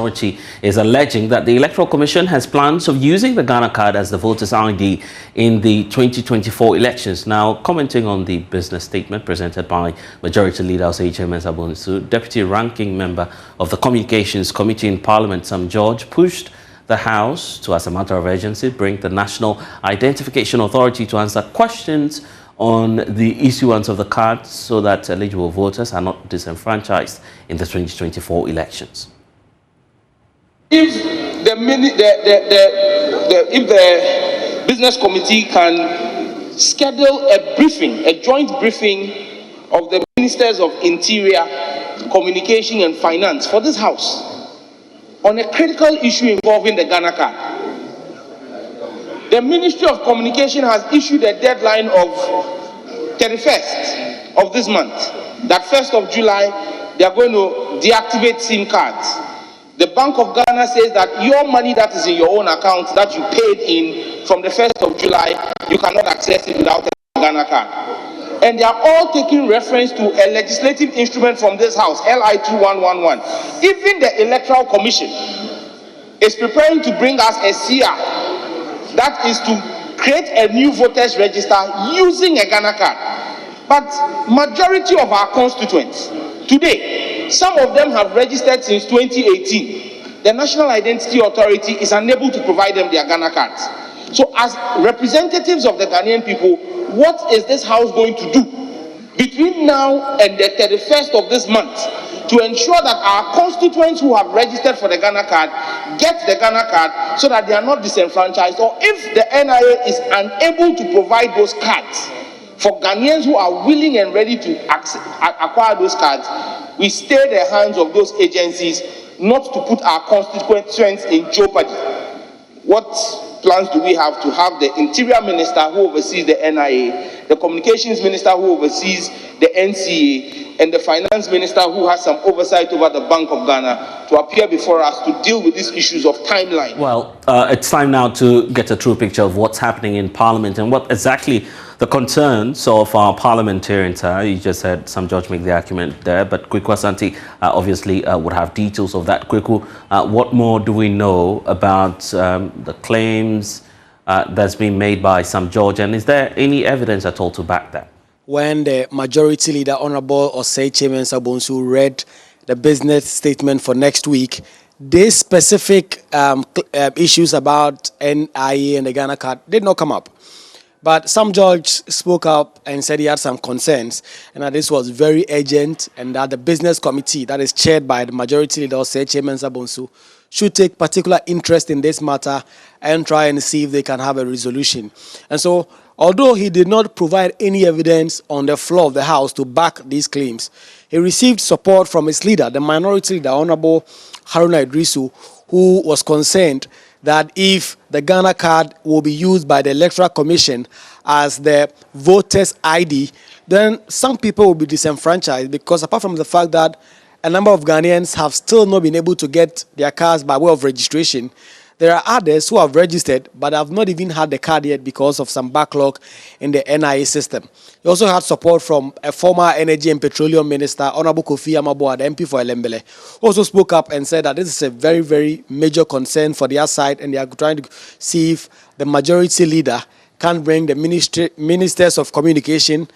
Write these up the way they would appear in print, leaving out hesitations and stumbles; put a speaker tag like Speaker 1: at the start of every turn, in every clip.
Speaker 1: minority is alleging that the Electoral Commission has plans of using the Ghana card as the voter's ID in the 2024 elections. Now, commenting on the business statement presented by Majority Leader Osei Mensah Bonsu, Deputy Ranking Member of the Communications Committee in Parliament, Sam George, pushed the House to, as a matter of urgency, bring the National Identification Authority to answer questions on the issuance of the card so that eligible voters are not disenfranchised in the 2024 elections.
Speaker 2: If the business committee can schedule a briefing, a joint briefing of the Ministers of Interior, Communication and Finance for this House on a critical issue involving the GhanaCard. The Ministry of Communication has issued a deadline of 31st of this month, that 1st of July, they are going to deactivate SIM cards. The Bank of Ghana says that your money that is in your own account that you paid in from the 1st of July, you cannot access it without a Ghana card. And they are all taking reference to a legislative instrument from this House, LI 2111. Even the Electoral Commission is preparing to bring us a CR that is to create a new voters register using a Ghana card. But majority of our constituents today, some of them have registered since 2018. The National Identity Authority is unable to provide them their Ghana cards. So as representatives of the Ghanaian people, what is this House going to do between now and the 31st of this month to ensure that our constituents who have registered for the Ghana card get the Ghana card so that they are not disenfranchised? Or if the NIA is unable to provide those cards for Ghanaians who are willing and ready to acquire those cards, we stay the hands of those agencies not to put our constituents in jeopardy. What plans do we have to have the Interior Minister who oversees the NIA, the Communications Minister who oversees the NCA, and the Finance Minister who has some oversight over the Bank of Ghana to appear before us to deal with these issues of timeline? Well,
Speaker 1: it's time now to get a true picture of what's happening in Parliament and what exactly the concerns of our parliamentarians are. You just heard Sam George make the argument there, but Kweku Asante obviously would have details of that. Kweku, what more do we know about the claims that's been made by Sam George, and is there any evidence at all to back that?
Speaker 3: When the Majority Leader, Honorable Osei Mensah Bonsu, read the business statement for next week, these specific issues about NIA and the Ghana card did not come up. But Sam George spoke up and said he had some concerns and that this was very urgent and that the business committee that is chaired by the Majority Leader, Osei Mensah Bonsu, should take particular interest in this matter and try and see if they can have a resolution. And so, although he did not provide any evidence on the floor of the House to back these claims, he received support from his leader, the Minority Leader, Honorable Haruna Idrisu, who was concerned that if the Ghana card will be used by the Electoral Commission as the voter's ID, then some people will be disenfranchised, because apart from the fact that a number of Ghanaians have still not been able to get their cards by way of registration, there are others who have registered but have not even had the card yet because of some backlog in the NIA system. He also had support from a former Energy and Petroleum Minister, Honorable Kofi Amaboa, the MP for Elembele, who also spoke up and said that this is a very, very major concern for their side, and they are trying to see if the Majority Leader can bring the Ministers of Communication,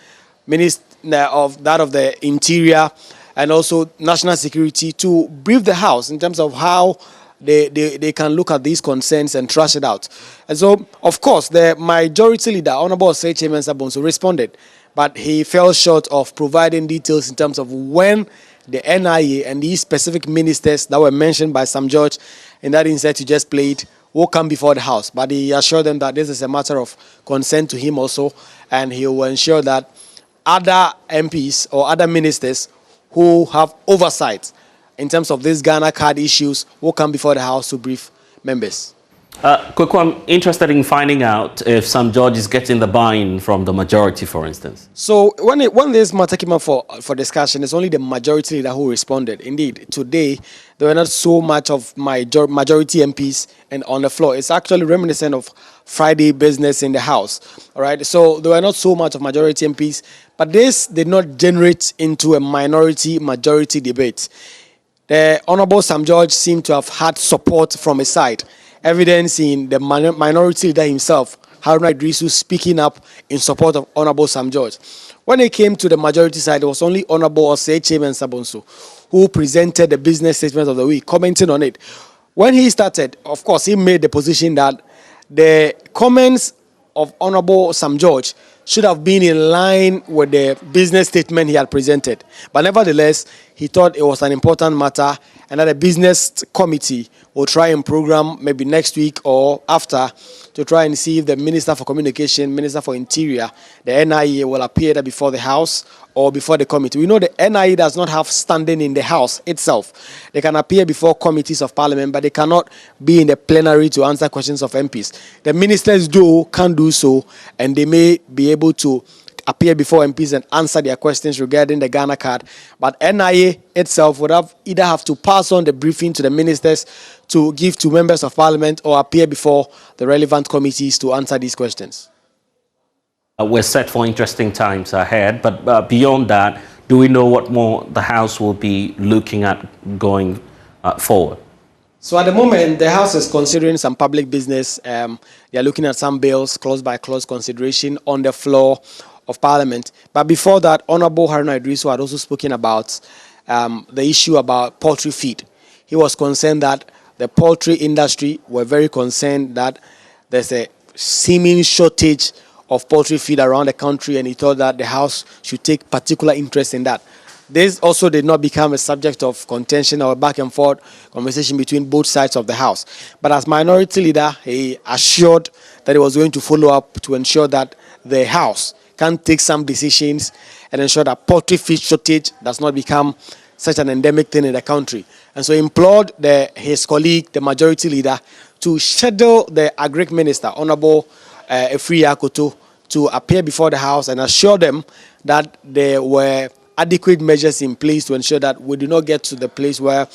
Speaker 3: of the Interior, and also National Security to brief the House in terms of how they can look at these concerns and thrash it out. And so, of course, the Majority Leader, Honorable Osei Mensah Bonsu, responded, but he fell short of providing details in terms of when the NIA and these specific ministers that were mentioned by Sam George in that insight you just played will come before the House. But he assured them that this is a matter of concern to him also, and he will ensure that other MPs or other ministers who have oversight in terms of these Ghana card issues will come before the House to brief members.
Speaker 1: Kweku, I'm interested in finding out if Sam George is getting the buy-in from the majority, for instance.
Speaker 3: So when this matter came up for discussion, it's only the Majority Leader who responded. Indeed, today there were not so much of majority MPs and on the floor. It's actually reminiscent of Friday business in the House. All right, so there were not so much of majority MPs, but this did not generate into a minority-majority debate. The Honorable Sam George seemed to have had support from his side, evidence in the minority leader himself, Haruna Idrisu, speaking up in support of Honorable Sam George. When it came to the majority side, it was only Honorable Osei Mensah Bonsu who presented the business statement of the week, commenting on it. When he started, of course, he made the position that the comments of Honorable Sam George should have been in line with the business statement he had presented. But nevertheless, he thought it was an important matter and that the business committee will try and program maybe next week or after to try and see if the Minister for Communication, Minister for Interior, the NIA will appear before the House or before the committee. We know the NIA does not have standing in the House itself. They can appear before committees of Parliament, but they cannot be in the plenary to answer questions of MPs. The ministers can do so, and they may be able to appear before MPs and answer their questions regarding the GhanaCard. But NIA itself would either have to pass on the briefing to the ministers to give to members of Parliament or appear before the relevant committees to answer these questions.
Speaker 1: We're set for interesting times ahead, but beyond that, do we know what more the House will be looking at going forward?
Speaker 3: So at the moment, the House is considering some public business. They are looking at some bills, clause by clause consideration on the floor of Parliament. But before that, Honorable Haruna Idrisu had also spoken about the issue about poultry feed. He was concerned that the poultry industry were very concerned that there's a seeming shortage of poultry feed around the country, and he thought that the House should take particular interest in that. This also did not become a subject of contention or back and forth conversation between both sides of the House. But as minority leader, he assured that he was going to follow up to ensure that the House can take some decisions and ensure that poultry feed shortage does not become such an endemic thing in the country. And so he implored his colleague, the majority leader, to schedule the Agric Minister, Honorable Efri Akoto, to appear before the House and assure them that there were adequate measures in place to ensure that we do not get to the place where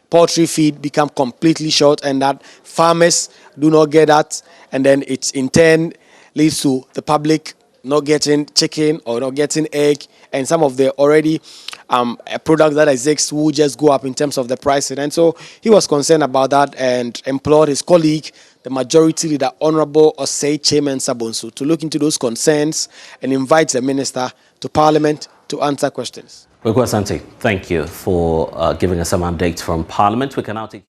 Speaker 3: poultry feed become completely short and that farmers do not get that, and then it in turn leads to the public not getting chicken or not getting egg, and some of the already products that exist will just go up in terms of the pricing. And so he was concerned about that and implored his colleague, the majority leader, Honorable Osei Mensah Bonsu, to look into those concerns and invite the minister to Parliament to answer questions.
Speaker 1: Asante, thank you for giving us some updates from Parliament. We can now take